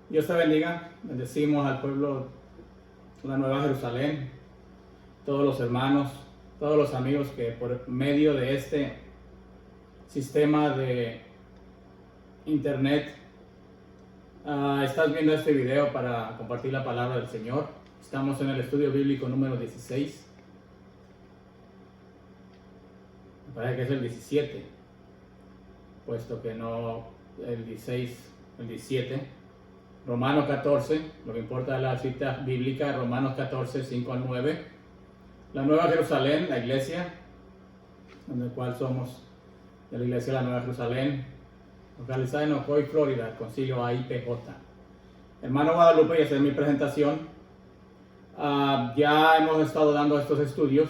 Dios te bendiga. Bendecimos al pueblo de la Nueva Jerusalén, todos los hermanos, todos los amigos que por medio de este sistema de internet estás viendo este video para compartir la palabra del Señor. Estamos en el estudio bíblico número 16. Me parece que es el 17, puesto que no el 16, el 17. Romanos 14, lo que importa es la cita bíblica, Romanos 14, 5 al 9. La Nueva Jerusalén, la iglesia, donde cual somos de la iglesia de la Nueva Jerusalén, localizada en Ocoee, Florida, concilio AIPJ. Hermano Guadalupe, y esa es mi presentación. Ya hemos estado dando estos estudios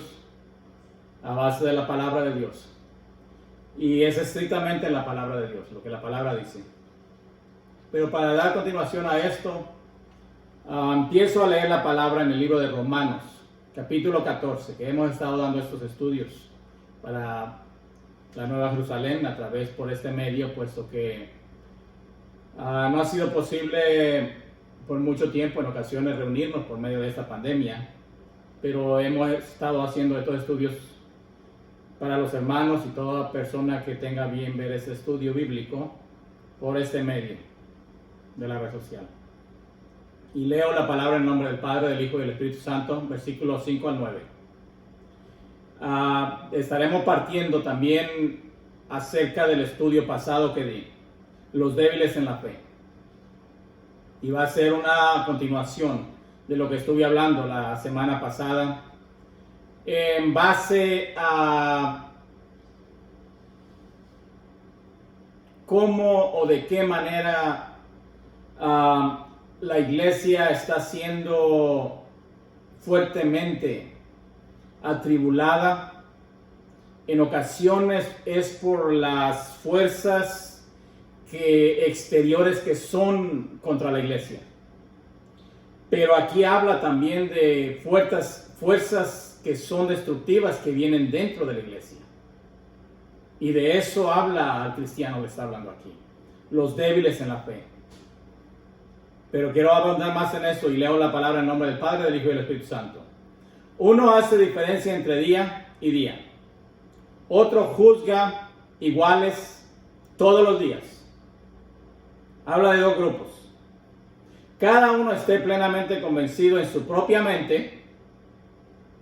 a base de la palabra de Dios. Y es estrictamente la palabra de Dios, lo que la palabra dice. Pero para dar continuación a esto, empiezo a leer la palabra en el libro de Romanos, capítulo 14, que hemos estado dando estos estudios para la Nueva Jerusalén a través por este medio, puesto que no ha sido posible por mucho tiempo en ocasiones reunirnos por medio de esta pandemia, pero hemos estado haciendo estos estudios para los hermanos y toda persona que tenga bien ver este estudio bíblico por este medio de la red social. Y leo la palabra en nombre del Padre, del Hijo y del Espíritu Santo, versículos 5 al 9. Estaremos partiendo también acerca del estudio pasado que di, los débiles en la fe. Y va a ser una continuación de lo que estuve hablando la semana pasada, en base a cómo o de qué manera la iglesia está siendo fuertemente atribulada. En ocasiones es por las fuerzas exteriores que son contra la iglesia. Pero aquí habla también de fuerzas que son destructivas que vienen dentro de la iglesia. Y de eso habla al cristiano que está hablando aquí. Los débiles en la fe. Pero quiero abundar más en eso y leo la palabra en nombre del Padre, del Hijo y del Espíritu Santo. Uno hace diferencia entre día y día. Otro juzga iguales todos los días. Habla de dos grupos. Cada uno esté plenamente convencido en su propia mente.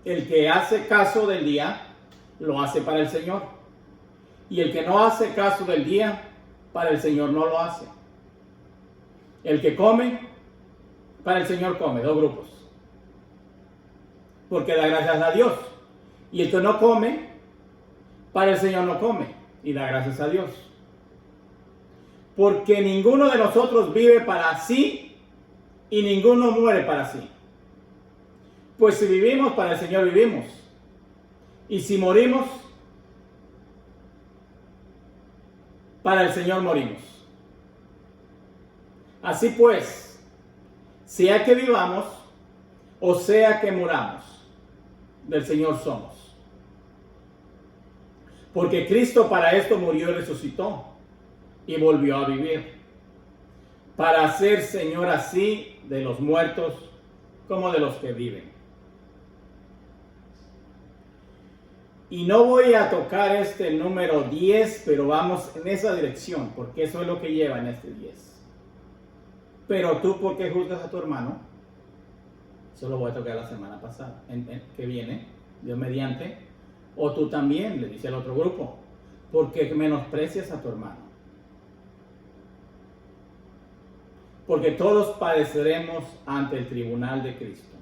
El que hace caso del día, lo hace para el Señor. Y el que no hace caso del día, para el Señor no lo hace. El que come, para el Señor come, dos grupos. Porque da gracias a Dios. Y el que no come, para el Señor no come. Y da gracias a Dios. Porque ninguno de nosotros vive para sí y ninguno muere para sí. Pues si vivimos, para el Señor vivimos. Y si morimos, para el Señor morimos. Así pues, sea que vivamos o sea que muramos, del Señor somos. Porque Cristo para esto murió y resucitó y volvió a vivir, para ser Señor así de los muertos como de los que viven. Y no voy a tocar este número 10, pero vamos en esa dirección, porque eso es lo que lleva en este 10. Pero tú, ¿por qué juzgas a tu hermano? Eso lo voy a tocar la semana pasada, que viene, Dios mediante. O tú también, le dice al otro grupo, porque menosprecias a tu hermano. Porque todos padeceremos ante el tribunal de Cristo.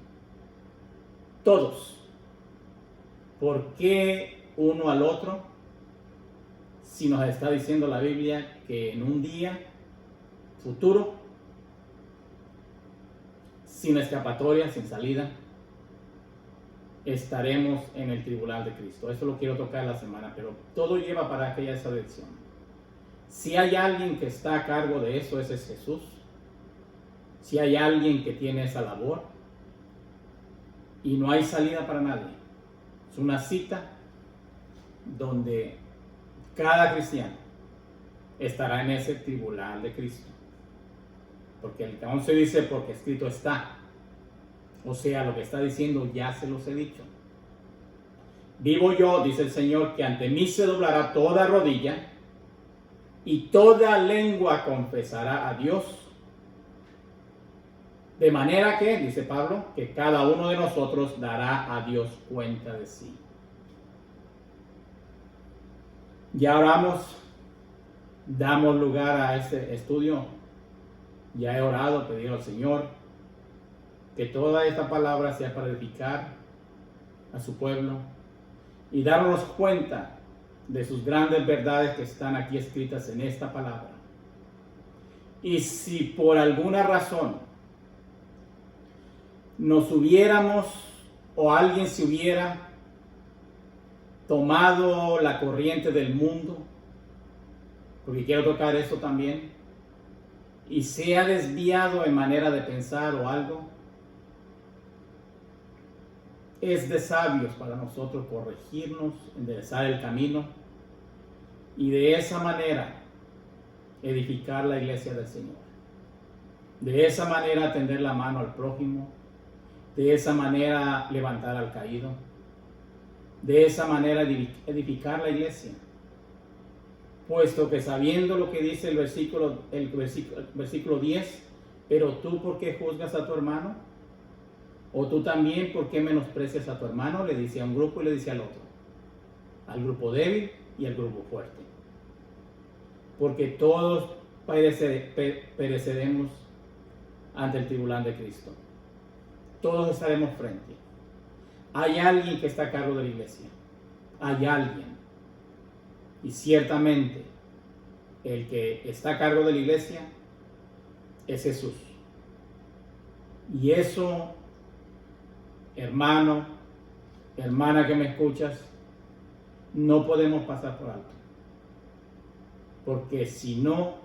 Todos. ¿Por qué uno al otro? Si nos está diciendo la Biblia que en un día futuro, sin escapatoria, sin salida, estaremos en el tribunal de Cristo. Eso lo quiero tocar la semana, pero todo lleva para esa dirección. Si hay alguien que está a cargo de eso, ese es Jesús. Si hay alguien que tiene esa labor, y no hay salida para nadie. Es una cita donde cada cristiano estará en ese tribunal de Cristo. porque el 11 dice, porque escrito está. O sea, lo que está diciendo ya se los he dicho. Vivo yo, dice el Señor, que ante mí se doblará toda rodilla y toda lengua confesará a Dios. De manera que, dice Pablo, que cada uno de nosotros dará a Dios cuenta de sí. Ya oramos, damos lugar a este estudio. Ya he orado, pedido al Señor que toda esta palabra sea para edificar a su pueblo y darnos cuenta de sus grandes verdades que están aquí escritas en esta palabra. Y si por alguna razón nos hubiéramos o alguien se hubiera tomado la corriente del mundo, porque quiero tocar eso también, y se ha desviado en manera de pensar o algo, es de sabios para nosotros corregirnos, enderezar el camino y de esa manera edificar la iglesia del Señor. De esa manera tender la mano al prójimo, de esa manera levantar al caído, de esa manera edificar la iglesia. Puesto que sabiendo lo que dice el versículo 10, pero tú, ¿por qué juzgas a tu hermano? O tú también, ¿por qué menosprecias a tu hermano? Le dice a un grupo y le dice al otro, al grupo débil y al grupo fuerte. Porque todos pereceremos ante el tribunal de Cristo. Todos estaremos frente. Hay alguien que está a cargo de la iglesia. Hay alguien. Y ciertamente el que está a cargo de la iglesia es Jesús. Y eso, hermano, hermana que me escuchas, no podemos pasar por alto. Porque si no,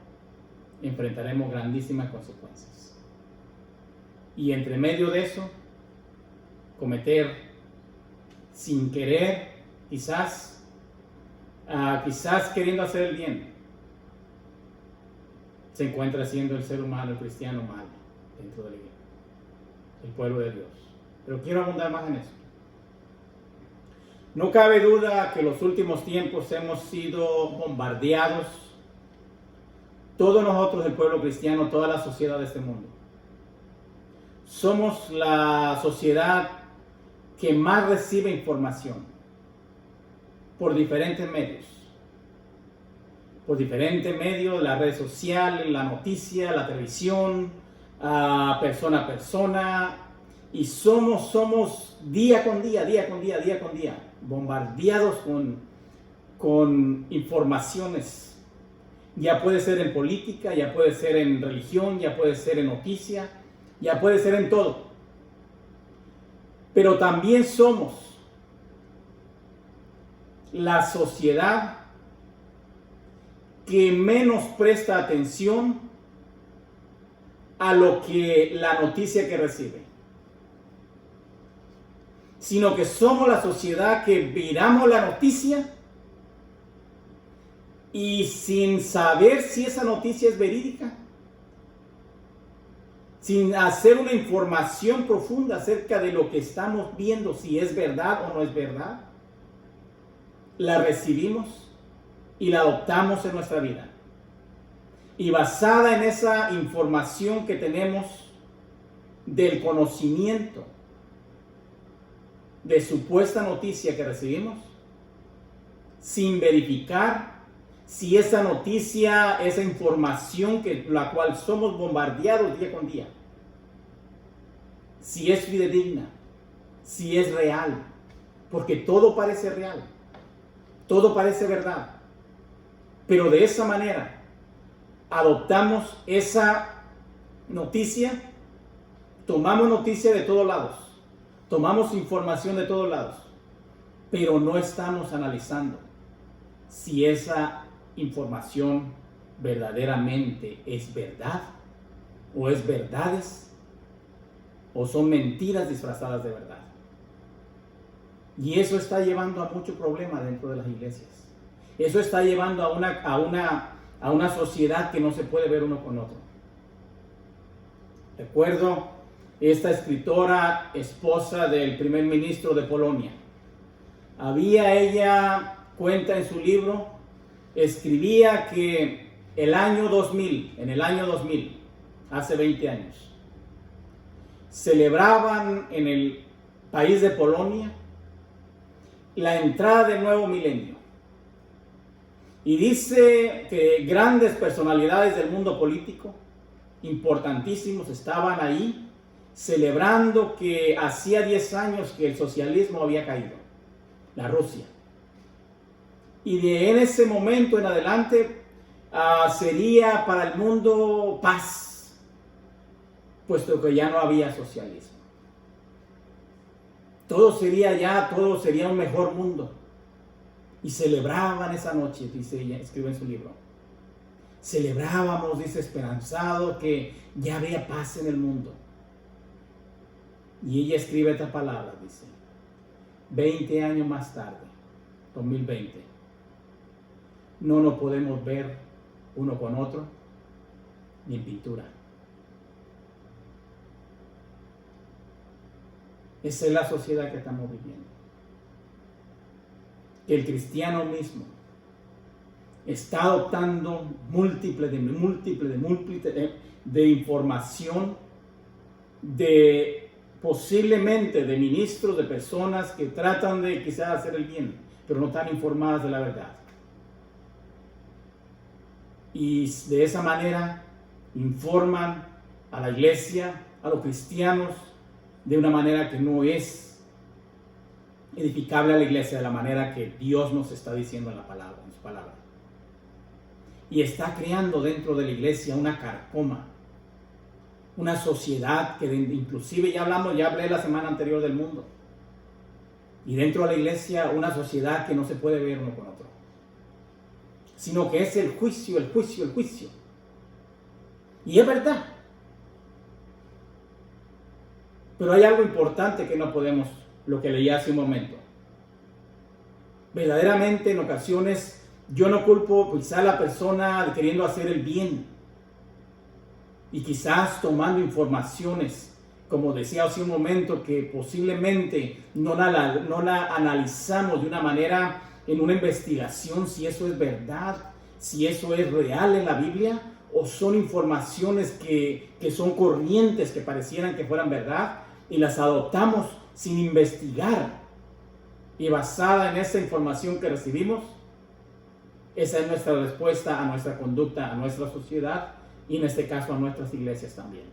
enfrentaremos grandísimas consecuencias. Y entre medio de eso, cometer sin querer, quizás queriendo hacer el bien, se encuentra siendo el ser humano, el cristiano, mal dentro del pueblo de Dios. Pero quiero abundar más en eso. No cabe duda que en los últimos tiempos hemos sido bombardeados, todos nosotros, el pueblo cristiano, toda la sociedad de este mundo. Somos la sociedad que más recibe información por diferentes medios. Por diferentes medios, las redes sociales, la noticia, la televisión, persona a persona. Y somos día con día, bombardeados con informaciones. Ya puede ser en política, ya puede ser en religión, ya puede ser en noticia, ya puede ser en todo. Pero también somos la sociedad que menos presta atención a lo que la noticia que recibe, sino que somos la sociedad que miramos la noticia y sin saber si esa noticia es verídica, sin hacer una información profunda acerca de lo que estamos viendo, si es verdad o no es verdad, la recibimos y la adoptamos en nuestra vida. Y basada en esa información que tenemos del conocimiento de supuesta noticia que recibimos, sin verificar si esa noticia, esa información que la cual somos bombardeados día con día, si es fidedigna, si es real, porque todo parece real, todo parece verdad, pero de esa manera adoptamos esa noticia, tomamos noticia de todos lados, tomamos información de todos lados, pero no estamos analizando si esa información verdaderamente es verdad, o es verdades, o son mentiras disfrazadas de verdad. Y eso está llevando a mucho problema dentro de las iglesias. Eso está llevando a una sociedad que no se puede ver uno con otro. Recuerdo esta escritora, esposa del primer ministro de Polonia. Ella cuenta en su libro, escribía que en el año 2000, hace 20 años, celebraban en el país de Polonia la entrada del nuevo milenio. Y dice que grandes personalidades del mundo político, importantísimos, estaban ahí celebrando que hacía 10 años que el socialismo había caído, la Rusia. Y en ese momento en adelante sería para el mundo paz, puesto que ya no había socialismo. Todo sería un mejor mundo. Y celebraban esa noche, dice ella, escribe en su libro. Celebrábamos, dice, esperanzado que ya había paz en el mundo. Y ella escribe esta palabra, dice, 20 años más tarde, 2020, no nos podemos ver uno con otro, ni en pintura. Esa es la sociedad que estamos viviendo. Que el cristiano mismo está adoptando múltiple de información, posiblemente de ministros, de personas que tratan de quizás hacer el bien, pero no están informadas de la verdad. Y de esa manera informan a la iglesia, a los cristianos, de una manera que no es edificable a la iglesia, de la manera que Dios nos está diciendo en la palabra, en su palabra. Y está creando dentro de la iglesia una carcoma, una sociedad que inclusive ya hablé la semana anterior del mundo. Y dentro de la iglesia una sociedad que no se puede ver uno con otro, sino que es el juicio. Y es verdad. Pero hay algo importante que no podemos, lo que leí hace un momento. Verdaderamente en ocasiones yo no culpo quizá a la persona de queriendo hacer el bien y quizás tomando informaciones, como decía hace un momento, que posiblemente no la analizamos de una manera en una investigación si eso es verdad, si eso es real en la Biblia, o son informaciones que son corrientes que parecieran que fueran verdad y las adoptamos sin investigar, y basada en esa información que recibimos, esa es nuestra respuesta a nuestra conducta, a nuestra sociedad y en este caso a nuestras iglesias también.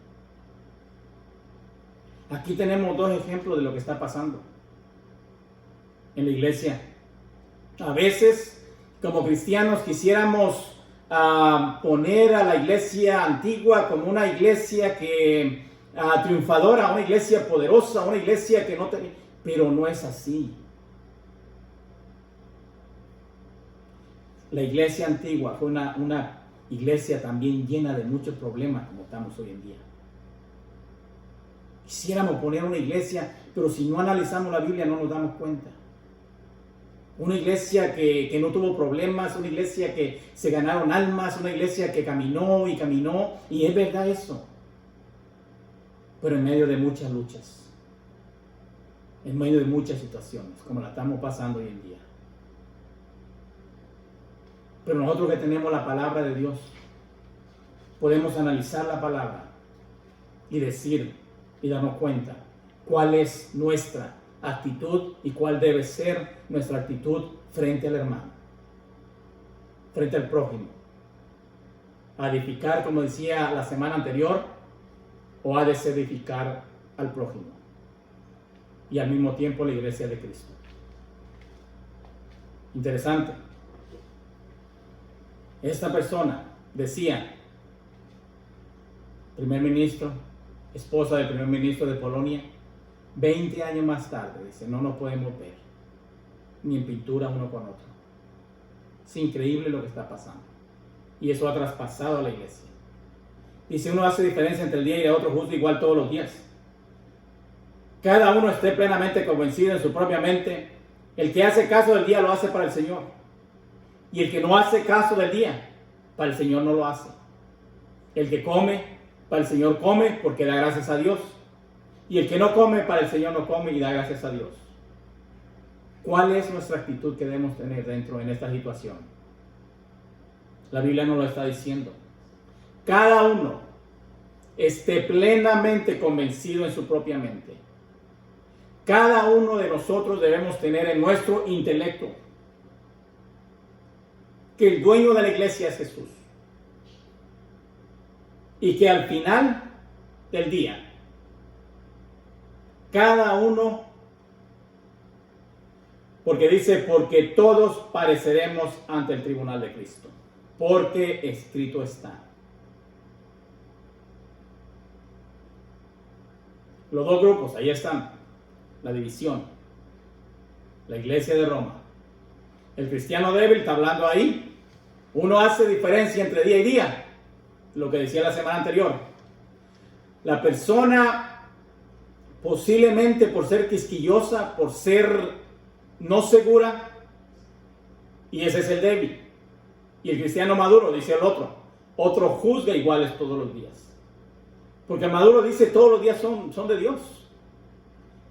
Aquí tenemos dos ejemplos de lo que está pasando en la iglesia. A veces, como cristianos, quisiéramos poner a la iglesia antigua como una iglesia que triunfadora, una iglesia poderosa, una iglesia que no tenía, pero no es así. La iglesia antigua fue una iglesia también llena de muchos problemas como estamos hoy en día. Quisiéramos poner una iglesia, pero si no analizamos la Biblia no nos damos cuenta. Una iglesia que no tuvo problemas, una iglesia que se ganaron almas, una iglesia que caminó, y es verdad eso. Pero en medio de muchas luchas, en medio de muchas situaciones, como la estamos pasando hoy en día. Pero nosotros que tenemos la palabra de Dios, podemos analizar la palabra y decir y darnos cuenta cuál es nuestra actitud y cuál debe ser nuestra actitud frente al hermano, frente al prójimo. A edificar, como decía la semana anterior, o a desedificar al prójimo y al mismo tiempo la iglesia de Cristo. Interesante. Esta persona decía, primer ministro, esposa del primer ministro de Polonia, 20 años más tarde, dice, no nos podemos ver, ni en pintura uno con otro. Es increíble lo que está pasando. Y eso ha traspasado a la iglesia. Dice, uno hace diferencia entre el día y el otro, justo igual todos los días. Cada uno esté plenamente convencido en su propia mente. El que hace caso del día lo hace para el Señor. Y el que no hace caso del día, para el Señor no lo hace. El que come, para el Señor come porque da gracias a Dios. Y el que no come, para el Señor no come y da gracias a Dios. ¿Cuál es nuestra actitud que debemos tener dentro en esta situación? La Biblia nos lo está diciendo. Cada uno esté plenamente convencido en su propia mente. Cada uno de nosotros debemos tener en nuestro intelecto que el dueño de la iglesia es Jesús. Y que al final del día, cada uno, porque dice, porque todos pareceremos ante el tribunal de Cristo, porque escrito está. Los dos grupos, ahí están, la división, la iglesia de Roma. El cristiano débil está hablando ahí. Uno hace diferencia entre día y día, lo que decía la semana anterior. La persona, posiblemente por ser quisquillosa, por ser no segura, y ese es el débil. Y el cristiano maduro, dice el otro juzga iguales todos los días. Porque el maduro dice, todos los días son de Dios.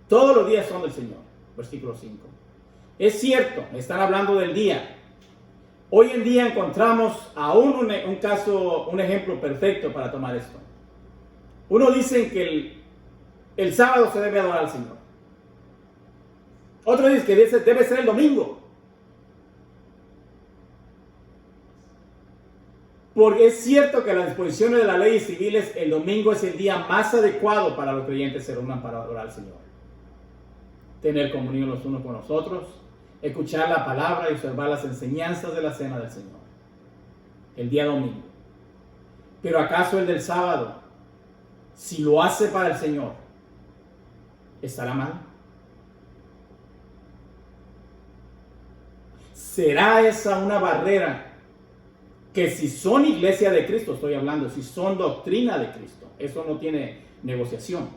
Todos los días son del Señor. Versículo 5. Es cierto, están hablando del día. Hoy en día encontramos aún un caso, un ejemplo perfecto para tomar esto. Uno dice que el sábado se debe adorar al Señor. Otro dice que debe ser el domingo. Porque es cierto que las disposiciones de las leyes civiles, el domingo es el día más adecuado para los creyentes se reúnan para adorar al Señor. Tener comunión los unos con los otros, escuchar la palabra y observar las enseñanzas de la cena del Señor. El día domingo. Pero ¿acaso el del sábado, si lo hace para el Señor, estará mal? ¿Será esa una barrera? Que si son iglesia de Cristo, estoy hablando, si son doctrina de Cristo, eso no tiene negociación.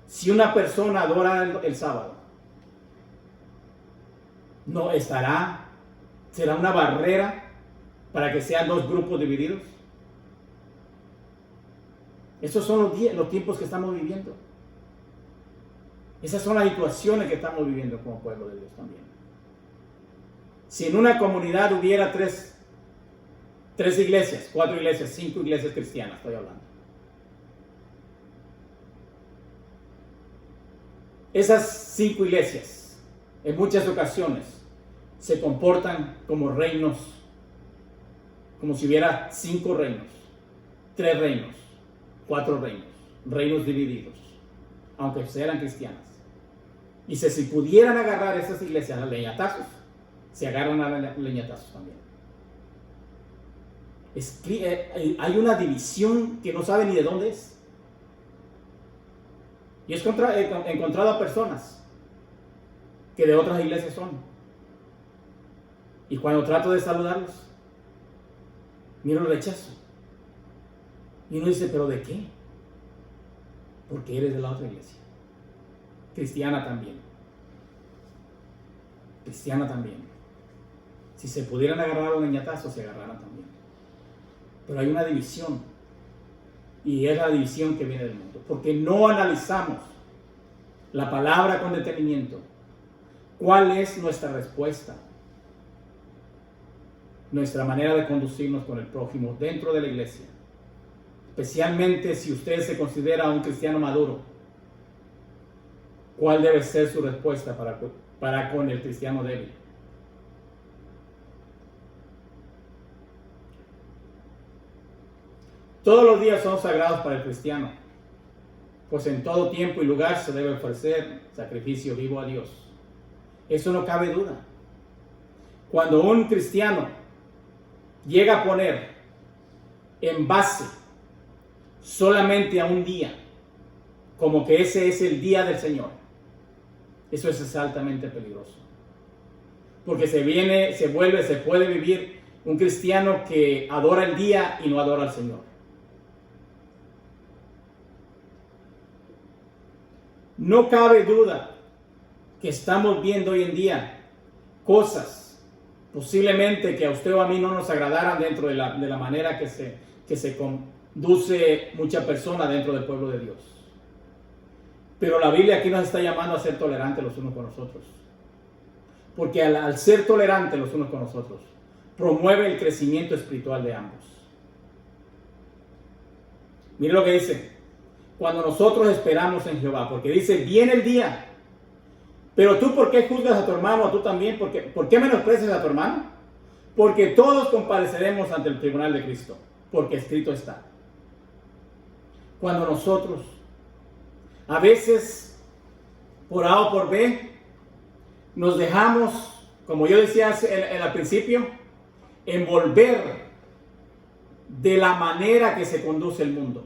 Si una persona adora el sábado, ¿no será una barrera para que sean dos grupos divididos? Esos son los tiempos que estamos viviendo. Esas son las situaciones que estamos viviendo como pueblo de Dios también. Si en una comunidad hubiera tres iglesias, 4 iglesias, 5 iglesias cristianas, estoy hablando. Esas 5 iglesias, en muchas ocasiones, se comportan como reinos, como si hubiera 5 reinos, 3 reinos, 4 reinos, reinos divididos, aunque sean cristianas. Y si pudieran agarrar esas iglesias a leñatazos, se agarran a leñatazos también. Hay una división que no sabe ni de dónde es. Y es encontrado a personas que de otras iglesias son. Y cuando trato de saludarlos, miro el rechazo. Y uno dice, ¿pero de qué? Porque eres de la otra iglesia. Cristiana también. Cristiana también. Si se pudieran agarrar a los leñatazos, se agarraran también. Pero hay una división, y es la división que viene del mundo, porque no analizamos la palabra con detenimiento. ¿Cuál es nuestra respuesta? Nuestra manera de conducirnos con el prójimo dentro de la iglesia, especialmente si usted se considera un cristiano maduro. ¿Cuál debe ser su respuesta para con el cristiano débil? Todos los días son sagrados para el cristiano, pues en todo tiempo y lugar se debe ofrecer sacrificio vivo a Dios. Eso no cabe duda. Cuando un cristiano llega a poner en base solamente a un día, como que ese es el día del Señor, eso es altamente peligroso. Porque se puede vivir un cristiano que adora el día y no adora al Señor. No cabe duda que estamos viendo hoy en día cosas posiblemente que a usted o a mí no nos agradaran dentro de la manera que se conduce mucha persona dentro del pueblo de Dios. Pero la Biblia aquí nos está llamando a ser tolerantes los unos con los otros. Porque al ser tolerantes los unos con los otros, promueve el crecimiento espiritual de ambos. Mire lo que dice. Cuando nosotros esperamos en Jehová, porque dice, viene el día. Pero tú, ¿por qué juzgas a tu hermano? Tú también, ¿por qué menosprecias a tu hermano? Porque todos compareceremos ante el tribunal de Cristo, porque escrito está. Cuando nosotros, a veces, por A o por B, nos dejamos, como yo decía al principio, envolver de la manera que se conduce el mundo.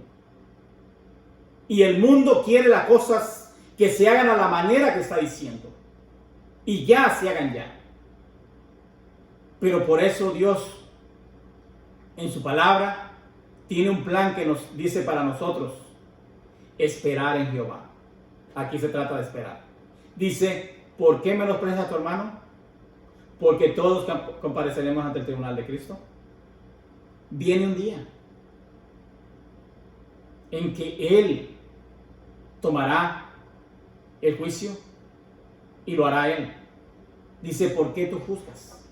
Y el mundo quiere las cosas que se hagan a la manera que está diciendo. Y ya se hagan ya. Pero por eso Dios, en su palabra, tiene un plan que nos dice para nosotros: esperar en Jehová. Aquí se trata de esperar. Dice, ¿por qué menosprecias a tu hermano? Porque todos compareceremos ante el tribunal de Cristo. Viene un día en que Él tomará el juicio y lo hará Él. Dice, ¿por qué tú juzgas?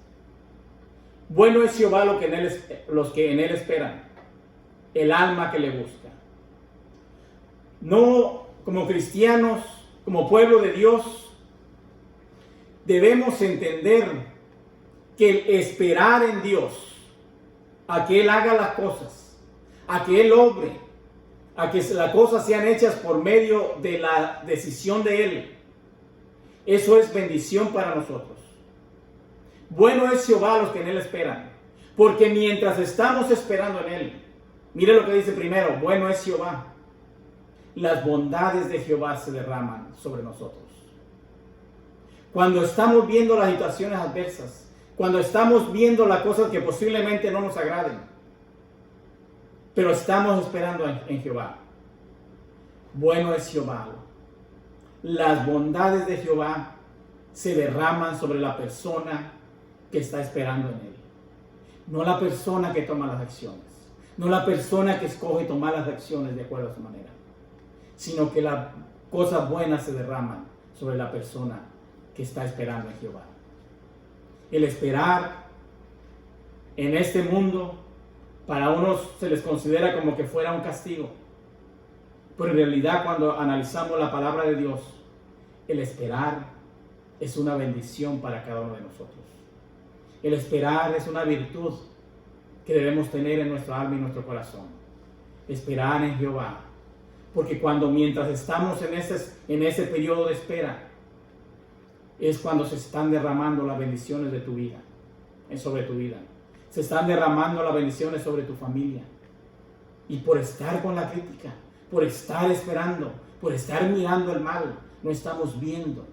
Bueno es Jehová los que en Él esperan, el alma que le busca. No, como cristianos, como pueblo de Dios, debemos entender que el esperar en Dios, a que Él haga las cosas, a que Él obre, a que las cosas sean hechas por medio de la decisión de Él, eso es bendición para nosotros. Bueno es Jehová los que en Él esperan, porque mientras estamos esperando en Él, mire lo que dice primero, bueno es Jehová, las bondades de Jehová se derraman sobre nosotros. Cuando estamos viendo las situaciones adversas, cuando estamos viendo las cosas que posiblemente no nos agraden, pero estamos esperando en Jehová, bueno es Jehová. Las bondades de Jehová se derraman sobre la persona que está esperando en Él. No la persona que toma las acciones, no la persona que escoge tomar las acciones de acuerdo a su manera, sino que las cosas buenas se derraman sobre la persona que está esperando en Jehová. El esperar en este mundo, para unos se les considera como que fuera un castigo, pero en realidad cuando analizamos la palabra de Dios, el esperar es una bendición para cada uno de nosotros. El esperar es una virtud que debemos tener en nuestra alma y nuestro corazón. Esperar en Jehová, porque mientras estamos en ese periodo de espera, es cuando se están derramando las bendiciones de tu vida, sobre tu vida. Se están derramando las bendiciones sobre tu familia. Y por estar con la crítica, por estar esperando, por estar mirando el mal, no estamos viendo.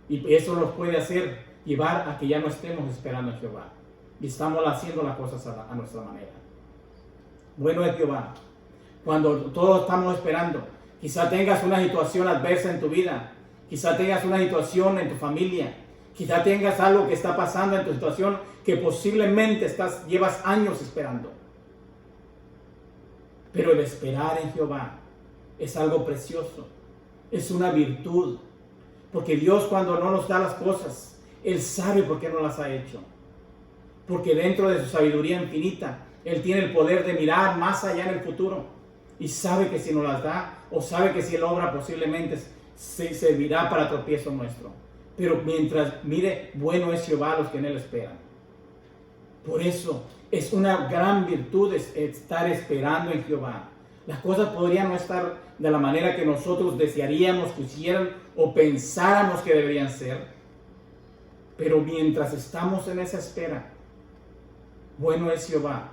Y eso nos puede llevar a que ya no estemos esperando en Jehová. Y estamos haciendo las cosas a nuestra manera. Bueno es Jehová. Cuando todos estamos esperando, quizá tengas una situación adversa en tu vida, quizá tengas una situación en tu familia, quizá tengas algo que está pasando en tu situación que posiblemente llevas años esperando. Pero el esperar en Jehová es algo precioso, es una virtud, porque Dios cuando no nos da las cosas, Él sabe por qué no las ha hecho, porque dentro de su sabiduría infinita, Él tiene el poder de mirar más allá en el futuro, y sabe que si nos las da, o sabe que si Él obra posiblemente se servirá para tropiezo nuestro. Pero mientras, mire, bueno es Jehová los que en Él esperan. Por eso es una gran virtud estar esperando en Jehová. Las cosas podrían no estar de la manera que nosotros desearíamos que hicieran o pensáramos que deberían ser. Pero mientras estamos en esa espera, bueno es Jehová.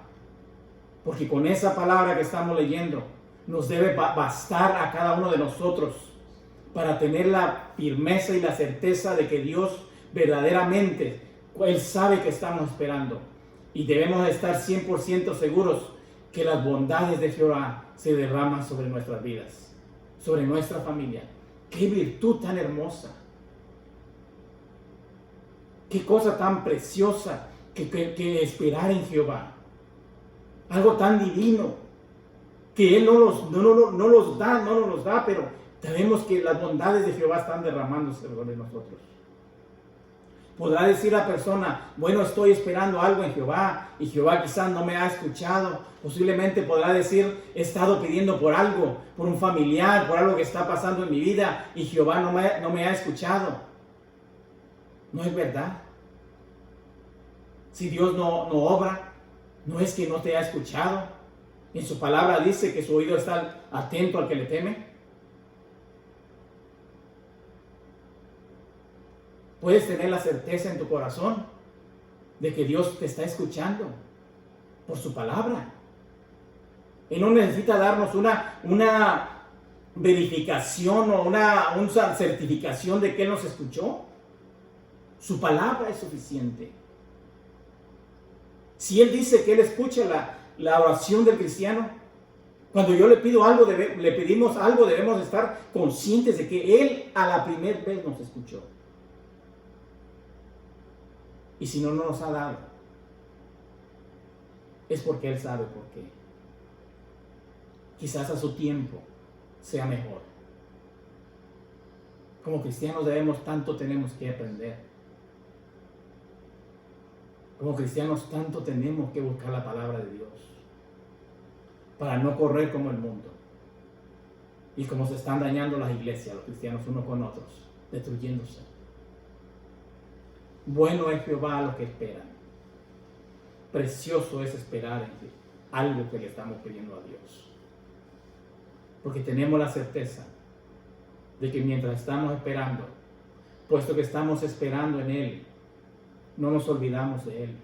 Porque con esa palabra que estamos leyendo, nos debe bastar a cada uno de nosotros para tener la firmeza y la certeza de que Dios verdaderamente, Él sabe que estamos esperando. Y debemos estar 100% seguros que las bondades de Jehová se derraman sobre nuestras vidas, sobre nuestra familia. ¡Qué virtud tan hermosa! ¡Qué cosa tan preciosa que esperar en Jehová! Algo tan divino que Él no los da, pero sabemos que las bondades de Jehová están derramándose sobre nosotros. Podrá decir la persona, bueno, estoy esperando algo en Jehová y Jehová quizás no me ha escuchado. Posiblemente podrá decir, he estado pidiendo por algo, por un familiar, por algo que está pasando en mi vida y Jehová no me ha escuchado. No es verdad. Si Dios no obra, no es que no te ha escuchado. En su palabra dice que su oído está atento al que le teme. Puedes tener la certeza en tu corazón de que Dios te está escuchando por su palabra. Él no necesita darnos una verificación o una certificación de que Él nos escuchó. Su palabra es suficiente. Si Él dice que Él escucha la oración del cristiano, cuando yo le pido algo, le pedimos algo, debemos estar conscientes de que Él a la primera vez nos escuchó. Y si no nos ha dado, es porque Él sabe por qué. Quizás a su tiempo sea mejor. Como cristianos tenemos que aprender. Como cristianos tanto tenemos que buscar la palabra de Dios para no correr como el mundo y como se están dañando las iglesias, los cristianos unos con otros, destruyéndose. Bueno es Jehová a los que esperan. Precioso es esperar en algo que le estamos pidiendo a Dios. Porque tenemos la certeza de que mientras estamos esperando, puesto que estamos esperando en Él, no nos olvidamos de Él.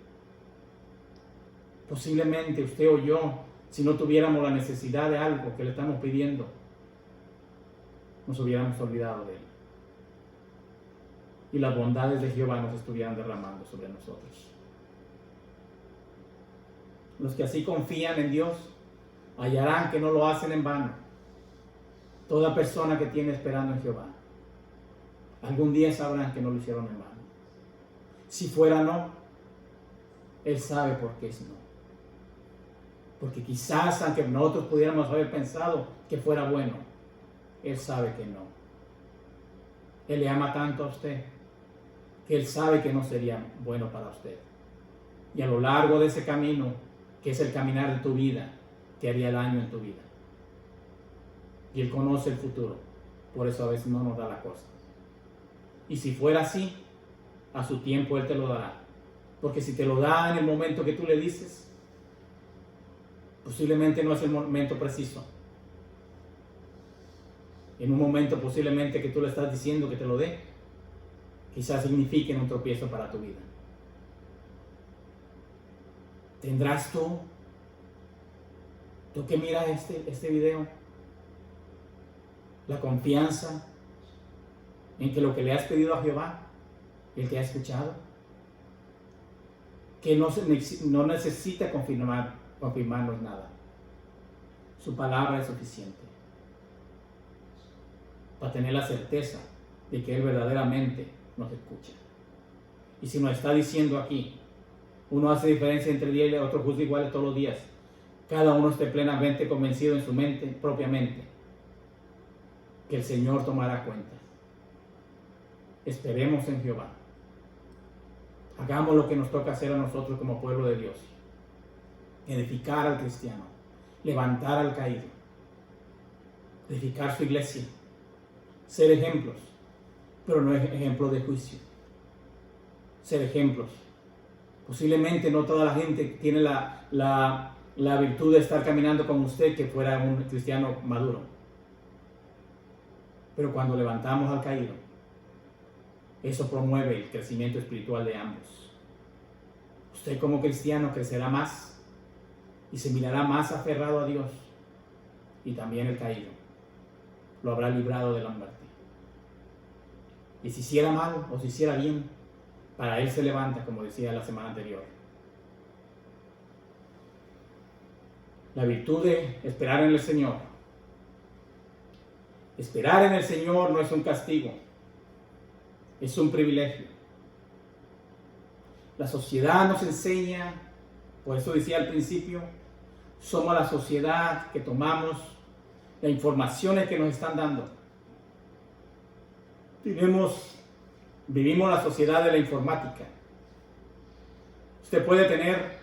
Posiblemente usted o yo, si no tuviéramos la necesidad de algo que le estamos pidiendo, nos hubiéramos olvidado de Él. Y las bondades de Jehová nos estuvieran derramando sobre nosotros. Los que así confían en Dios hallarán que no lo hacen en vano. Toda persona que tiene esperando en Jehová, algún día sabrán que no lo hicieron en vano. Si fuera no, Él sabe por qué es no. Porque quizás, aunque nosotros pudiéramos haber pensado que fuera bueno, Él sabe que no. Él le ama tanto a usted que Él sabe que no sería bueno para usted. Y a lo largo de ese camino, que es el caminar de tu vida, te haría daño en tu vida. Y Él conoce el futuro, por eso a veces no nos da la cosa. Y si fuera así, a su tiempo Él te lo dará. Porque si te lo da en el momento que tú le dices, posiblemente no es el momento preciso. En un momento posiblemente que tú le estás diciendo que te lo dé, quizás signifique un tropiezo para tu vida. ¿Tendrás tú que miras este video, la confianza en que lo que le has pedido a Jehová, Él te ha escuchado? Que no necesita confirmarnos nada. Su palabra es suficiente para tener la certeza de que Él verdaderamente nos escucha. Y si nos está diciendo aquí, uno hace diferencia entre día y otro, juzga iguales todos los días, cada uno esté plenamente convencido en su mente, propiamente, que el Señor tomará cuenta. Esperemos en Jehová. Hagamos lo que nos toca hacer a nosotros como pueblo de Dios. Edificar al cristiano, levantar al caído, edificar su iglesia, ser ejemplos, pero no es ejemplo de juicio. Ser ejemplos. Posiblemente no toda la gente tiene la virtud de estar caminando con usted que fuera un cristiano maduro. Pero cuando levantamos al caído, eso promueve el crecimiento espiritual de ambos. Usted como cristiano crecerá más y se mirará más aferrado a Dios, y también el caído lo habrá librado de la muerte. Y si hiciera mal o si hiciera bien, para él se levanta, como decía la semana anterior. La virtud de esperar en el Señor. Esperar en el Señor no es un castigo, es un privilegio. La sociedad nos enseña, por eso decía al principio, somos la sociedad que tomamos las informaciones que nos están dando. Vivimos la sociedad de la informática. Usted puede tener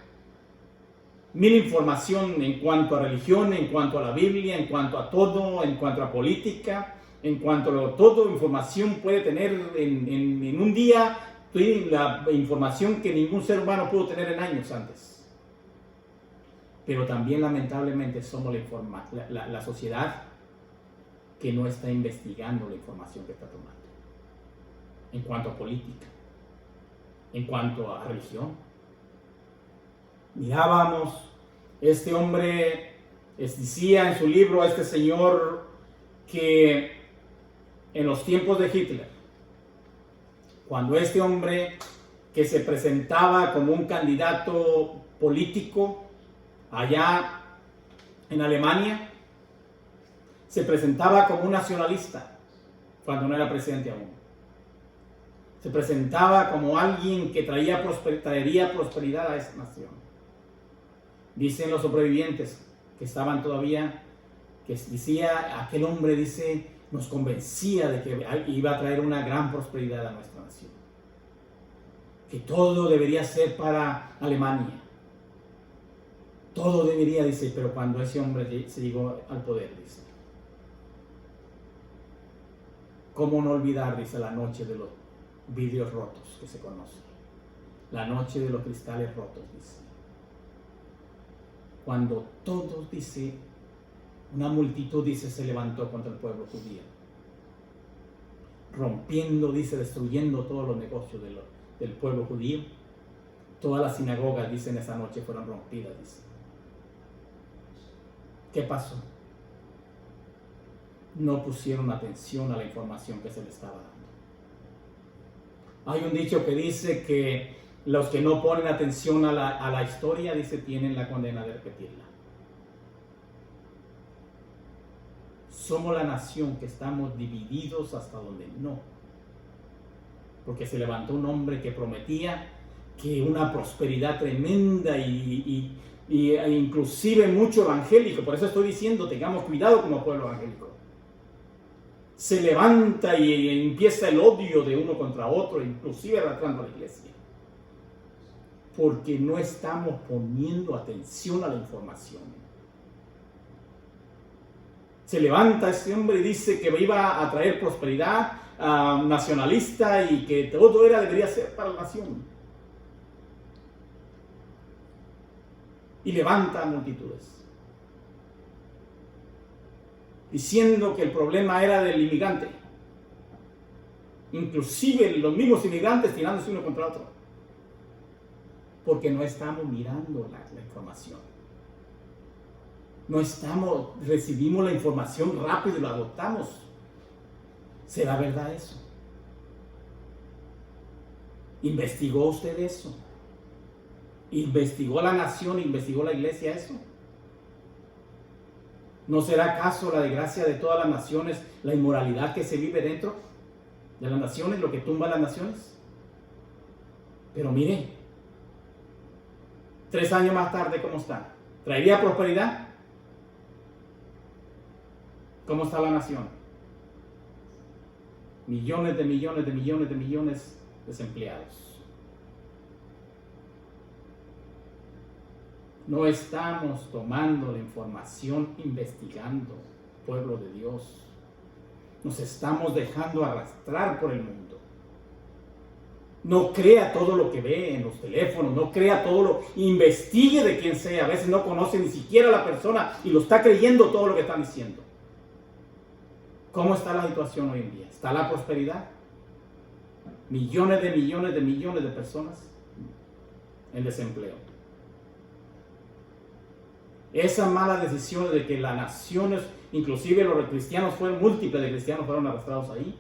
1000 información en cuanto a religión, en cuanto a la Biblia, en cuanto a todo, en cuanto a política, en cuanto a todo, información puede tener en un día, la información que ningún ser humano pudo tener en años antes. Pero también lamentablemente somos la sociedad que no está investigando la información que está tomando. En cuanto a política, en cuanto a religión. Mirábamos, este hombre decía en su libro, este señor, que en los tiempos de Hitler, cuando este hombre que se presentaba como un candidato político allá en Alemania, se presentaba como un nacionalista cuando no era presidente aún. Se presentaba como alguien que traería prosperidad a esa nación. Dicen los sobrevivientes que estaban todavía, que decía, aquel hombre, dice, nos convencía de que iba a traer una gran prosperidad a nuestra nación. Que todo debería ser para Alemania. Todo debería, dice, pero cuando ese hombre se llegó al poder, dice. ¿Cómo no olvidar, dice, la noche de los vidrios rotos que se conoce? La noche de los cristales rotos, dice. Cuando todos, dice, una multitud, dice, se levantó contra el pueblo judío. Rompiendo, dice, destruyendo todos los negocios del pueblo judío. Todas las sinagogas, dice, en esa noche fueron rompidas, dice. ¿Qué pasó? No pusieron atención a la información que se les estaba dando. Hay un dicho que dice que los que no ponen atención a la historia, dice, tienen la condena de repetirla. Somos la nación que estamos divididos hasta donde no. Porque se levantó un hombre que prometía que una prosperidad tremenda y inclusive mucho evangélico. Por eso estoy diciendo, tengamos cuidado como pueblo evangélico. Se levanta y empieza el odio de uno contra otro, inclusive arrastrando a la iglesia. Porque no estamos poniendo atención a la información. Se levanta este hombre y dice que iba a traer prosperidad nacionalista y que todo debería ser para la nación. Y levanta a multitudes, diciendo que el problema era del inmigrante. Inclusive los mismos inmigrantes tirándose uno contra otro. Porque no estamos mirando la información. Recibimos la información rápido y la adoptamos. ¿Será verdad eso? ¿Investigó usted eso? ¿Investigó la nación, investigó la iglesia eso? ¿No será acaso la desgracia de todas las naciones, la inmoralidad que se vive dentro de las naciones, lo que tumba a las naciones? Pero mire, 3 años más tarde, ¿cómo está? ¿Traería prosperidad? ¿Cómo está la nación? Millones de millones desempleados. No estamos tomando la información, investigando, pueblo de Dios. Nos estamos dejando arrastrar por el mundo. No crea todo lo que ve en los teléfonos, no crea investigue de quién sea. A veces no conoce ni siquiera a la persona y lo está creyendo todo lo que están diciendo. ¿Cómo está la situación hoy en día? ¿Está la prosperidad? Millones de personas en desempleo. Esas malas decisiones de que las naciones, inclusive los cristianos, múltiples de cristianos fueron arrastrados ahí.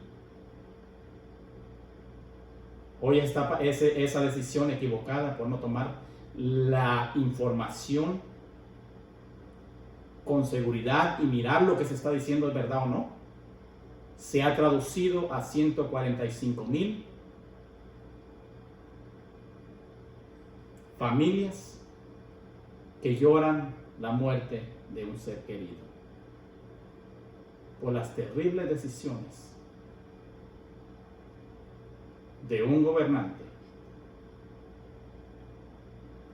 Hoy está esa decisión equivocada por no tomar la información con seguridad y mirar lo que se está diciendo es verdad o no. Se ha traducido a 145,000 familias que lloran la muerte de un ser querido, por las terribles decisiones de un gobernante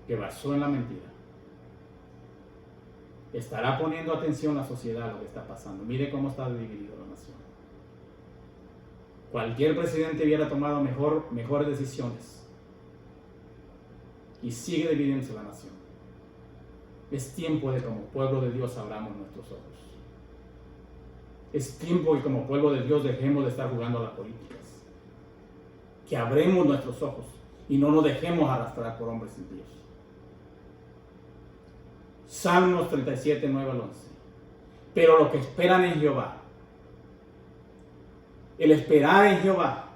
que basó en la mentira. Estará poniendo atención a la sociedad a lo que está pasando. Mire cómo está dividida la nación. Cualquier presidente hubiera tomado mejores decisiones y sigue dividiéndose la nación. Es tiempo de, como pueblo de Dios, abramos nuestros ojos. Es tiempo que como pueblo de Dios dejemos de estar jugando a las políticas. Que abremos nuestros ojos y no nos dejemos arrastrar por hombres impíos. Salmos 37, 9 al 11. Pero los que esperan en Jehová, el esperar en Jehová,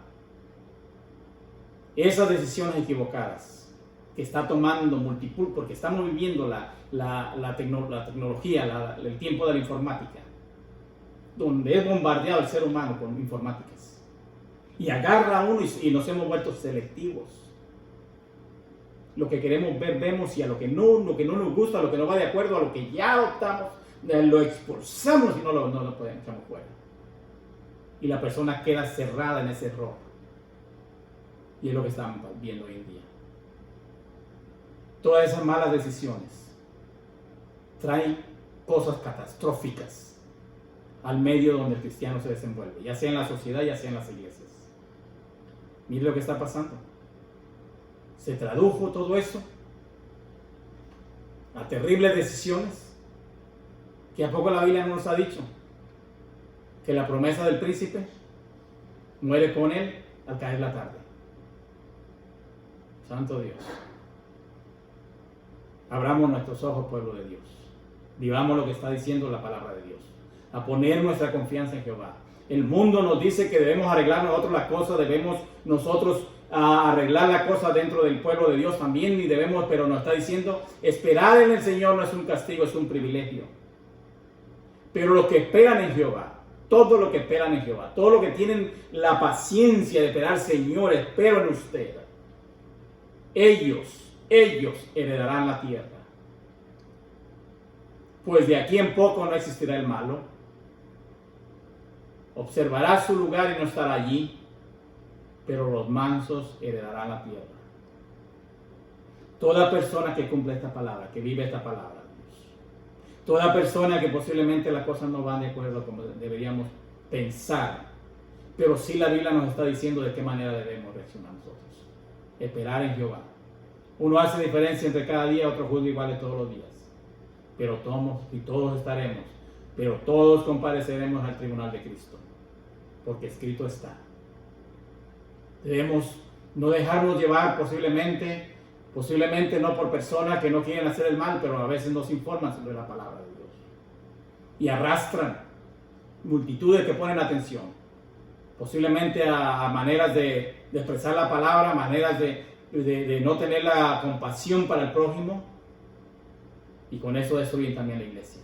esas decisiones equivocadas que está tomando multitud, porque estamos viviendo la tecnología, el tiempo de la informática, donde es bombardeado el ser humano con informáticas, y agarra a uno y nos hemos vuelto selectivos. Lo que queremos ver, vemos, y a lo que no nos gusta, a lo que no va de acuerdo, a lo que ya adoptamos, lo expulsamos y no lo podemos echar fuera. Y la persona queda cerrada en ese error. Y es lo que estamos viendo hoy en día. Todas esas malas decisiones traen cosas catastróficas al medio donde el cristiano se desenvuelve, ya sea en la sociedad, ya sea en las iglesias. Mire lo que está pasando. Se tradujo todo eso a terribles decisiones que a poco la Biblia no nos ha dicho que la promesa del príncipe muere con él al caer la tarde. Santo Dios. Abramos nuestros ojos, pueblo de Dios. Vivamos lo que está diciendo la palabra de Dios. A poner nuestra confianza en Jehová. El mundo nos dice que debemos arreglar nosotros las cosas, debemos nosotros arreglar la cosa dentro del pueblo de Dios también, y debemos, pero nos está diciendo, esperar en el Señor no es un castigo, es un privilegio. Pero los que esperan en Jehová, todo lo que esperan en Jehová, todo lo que tienen la paciencia de esperar, Señor, espero en usted, ellos heredarán la tierra. Pues de aquí en poco no existirá el malo, observará su lugar y no estará allí, pero los mansos heredarán la tierra. Toda persona que cumple esta palabra, que vive esta palabra, toda persona que posiblemente las cosas no van de acuerdo como deberíamos pensar, pero sí la Biblia nos está diciendo de qué manera debemos reaccionar nosotros. Esperar en Jehová. Uno hace diferencia entre cada día, otro juzga iguales todos los días. Pero todos estaremos, pero todos compareceremos al tribunal de Cristo, porque escrito está. Debemos no dejarnos llevar posiblemente no por personas que no quieren hacer el mal, pero a veces nos informan sobre la palabra de Dios. Y arrastran multitudes que ponen atención, posiblemente a maneras de expresar la palabra, maneras de no tener la compasión para el prójimo, y con eso destruyen también la iglesia.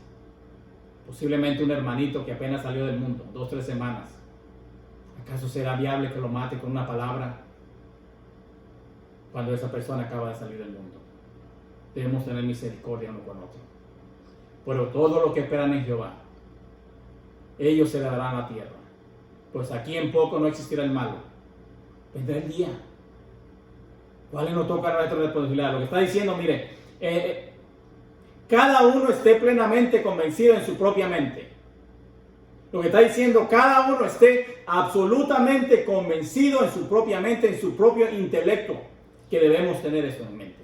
Posiblemente un hermanito que apenas salió del mundo, 2 o 3 semanas, ¿acaso será viable que lo mate con una palabra cuando esa persona acaba de salir del mundo? Debemos tener misericordia uno con otro. Pero todo lo que esperan en Jehová, ellos se le darán la tierra. Pues aquí en poco no existirá el malo. Vendrá el día. ¿Cuál nos toca nuestra responsabilidad? Lo que está diciendo, mire, cada uno esté plenamente convencido en su propia mente. Lo que está diciendo, cada uno esté absolutamente convencido en su propia mente, en su propio intelecto, que debemos tener esto en mente.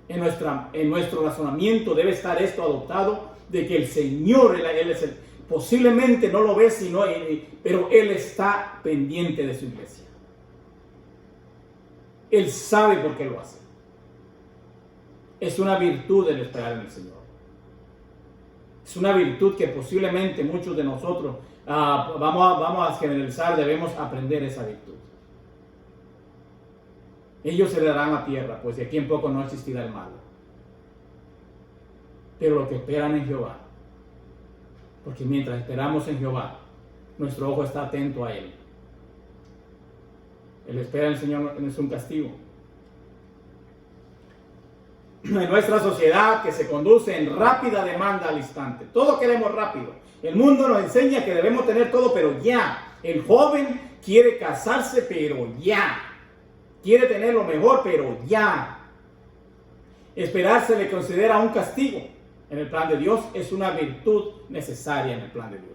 En nuestro razonamiento debe estar esto adoptado, de que el Señor, Él es posiblemente no lo ve, pero Él está pendiente de su iglesia. Él sabe por qué lo hace. Es una virtud el esperar en el Señor. Es una virtud que posiblemente muchos de nosotros, vamos a generalizar, debemos aprender esa virtud. Ellos heredarán la tierra, pues de aquí en poco no existirá el malo. Pero los que esperan en Jehová, porque mientras esperamos en Jehová, nuestro ojo está atento a Él. El esperar en el Señor no es un castigo. en nuestra sociedad que se conduce en rápida demanda al instante. Todo queremos rápido. El mundo nos enseña que debemos tener todo, pero ya. El joven quiere casarse, pero ya. Quiere tener lo mejor, pero ya. Esperar se le considera un castigo. En el plan de Dios es una virtud necesaria en el plan de Dios.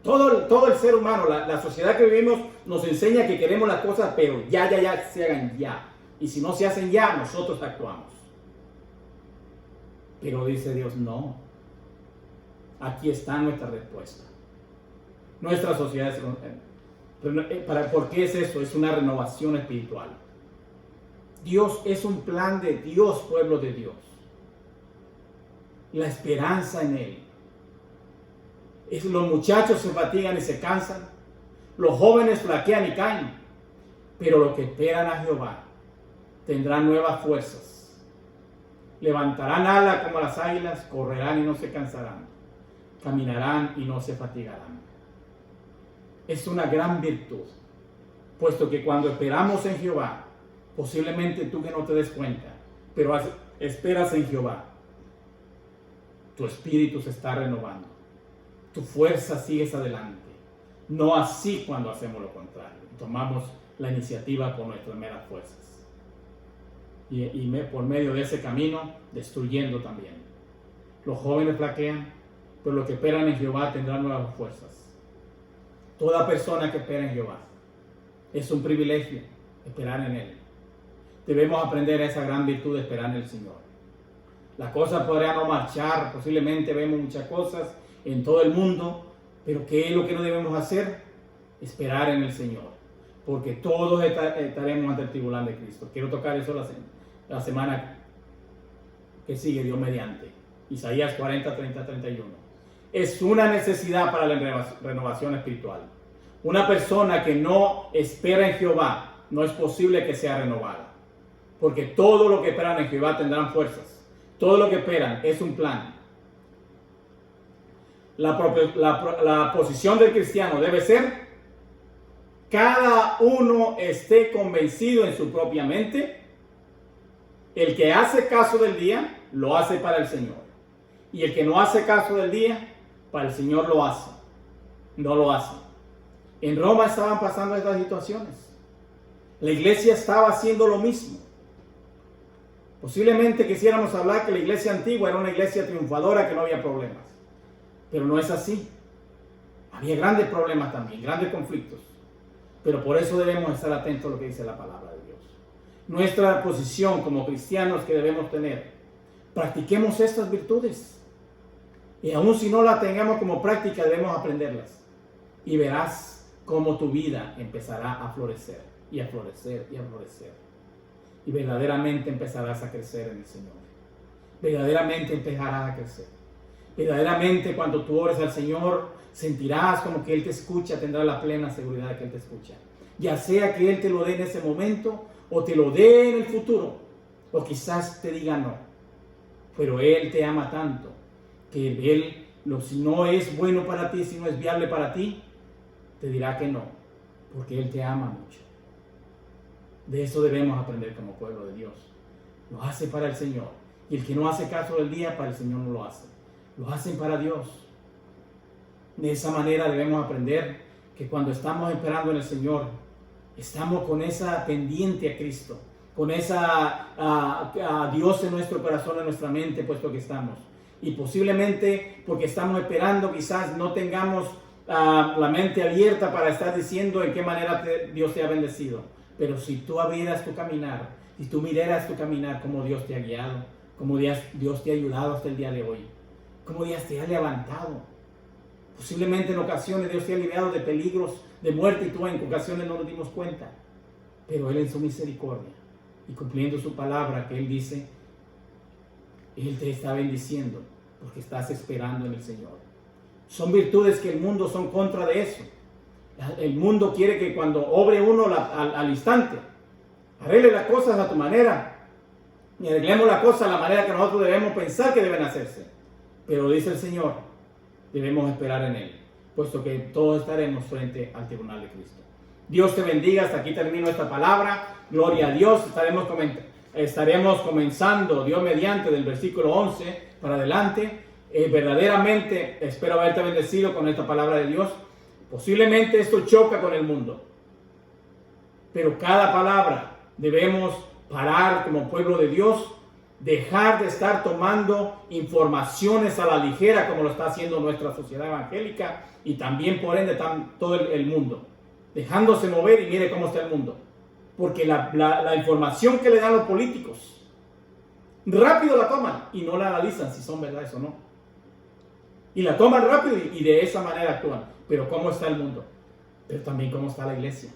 Todo el ser humano, la sociedad que vivimos nos enseña que queremos las cosas, pero ya, se hagan ya. Y si no se hacen ya, nosotros actuamos. Pero dice Dios, no. Aquí está nuestra respuesta. Nuestra sociedad es... ¿Por qué es eso? Es una renovación espiritual. Dios es un plan de Dios, pueblo de Dios. La esperanza en Él. Los muchachos se fatigan y se cansan. Los jóvenes flaquean y caen. Pero los que esperan a Jehová tendrán nuevas fuerzas. Levantarán alas como las águilas, correrán y no se cansarán. Caminarán y no se fatigarán. Es una gran virtud, puesto que cuando esperamos en Jehová, posiblemente tú que no te des cuenta, pero esperas en Jehová, tu espíritu se está renovando, tu fuerza sigues adelante. No así cuando hacemos lo contrario, tomamos la iniciativa por nuestras meras fuerzas. Y por medio de ese camino, destruyendo también. Los jóvenes flaquean, pero los que esperan en Jehová tendrán nuevas fuerzas. Toda persona que espera en Jehová es un privilegio esperar en Él. Debemos aprender esa gran virtud de esperar en el Señor. Las cosas podrían no marchar, posiblemente vemos muchas cosas en todo el mundo, pero ¿qué es lo que no debemos hacer? Esperar en el Señor, porque todos estaremos ante el tribunal de Cristo. Quiero tocar eso la semana que sigue, Dios mediante. Isaías 40, 30, 31. Es una necesidad para la renovación espiritual. Una persona que no espera en Jehová, no es posible que sea renovada. Porque todo lo que esperan en Jehová tendrán fuerzas. Todo lo que esperan es un plan. La posición del cristiano debe ser: cada uno esté convencido en su propia mente. El que hace caso del día, lo hace para el Señor. Y el que no hace caso del día, para el Señor lo hace. No lo hace. En Roma estaban pasando estas situaciones. La iglesia estaba haciendo lo mismo. Posiblemente quisiéramos hablar que la iglesia antigua era una iglesia triunfadora, que no había problemas. Pero no es así. Había grandes problemas también, grandes conflictos. Pero por eso debemos estar atentos a lo que dice la palabra de Dios. Nuestra posición como cristianos que debemos tener: practiquemos estas virtudes. Y aun si no las tengamos como práctica, debemos aprenderlas. Y verás cómo tu vida empezará a florecer, y a florecer, y a florecer. Y verdaderamente empezarás a crecer en el Señor. Verdaderamente empezarás a crecer. Verdaderamente cuando tú ores al Señor, sentirás como que Él te escucha, tendrás la plena seguridad de que Él te escucha. Ya sea que Él te lo dé en ese momento, o te lo dé en el futuro, o quizás te diga no. Pero Él te ama tanto que Él, si no es bueno para ti, si no es viable para ti, te dirá que no, porque Él te ama mucho. De eso debemos aprender como pueblo de Dios. Lo hace para el Señor. Y el que no hace caso del día, para el Señor no lo hace. Lo hacen para Dios. De esa manera debemos aprender que cuando estamos esperando en el Señor, estamos con esa pendiente a Cristo, con esa a Dios en nuestro corazón, en nuestra mente, puesto que estamos. Y posiblemente porque estamos esperando, quizás no tengamos la mente abierta para estar diciendo en qué manera Dios te ha bendecido. Pero si tú abrieras tu caminar, y tú miraras tu caminar, cómo Dios te ha guiado, cómo Dios te ha ayudado hasta el día de hoy, cómo Dios te ha levantado. Posiblemente en ocasiones Dios te ha librado de peligros, de muerte, y tú en ocasiones no nos dimos cuenta. Pero Él en su misericordia, y cumpliendo su palabra que Él dice, Él te está bendiciendo, porque estás esperando en el Señor. Son virtudes que el mundo son contra de eso. El mundo quiere que cuando obre uno al instante, arregle las cosas a tu manera, y arreglemos las cosas a la manera que nosotros debemos pensar que deben hacerse. Pero dice el Señor, debemos esperar en Él, puesto que todos estaremos frente al tribunal de Cristo. Dios te bendiga. Hasta aquí termino esta palabra. Gloria a Dios. Estaremos estaremos comenzando, Dios mediante, del versículo 11 para adelante. Verdaderamente espero haberte bendecido con esta palabra de Dios. Posiblemente esto choca con el mundo, pero cada palabra debemos parar como pueblo de Dios, dejar de estar tomando informaciones a la ligera como lo está haciendo nuestra sociedad evangélica y también por ende todo el mundo, dejándose mover. Y mire cómo está el mundo, porque la información que le dan los políticos rápido la toman y no la analizan si son verdades o no, y la toman rápido y de esa manera actúan. Pero cómo está el mundo, pero también cómo está la iglesia.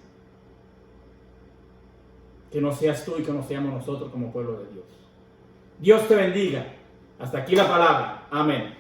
Que no seas tú y que no seamos nosotros como pueblo de Dios. Dios te bendiga. Hasta aquí la palabra. Amén.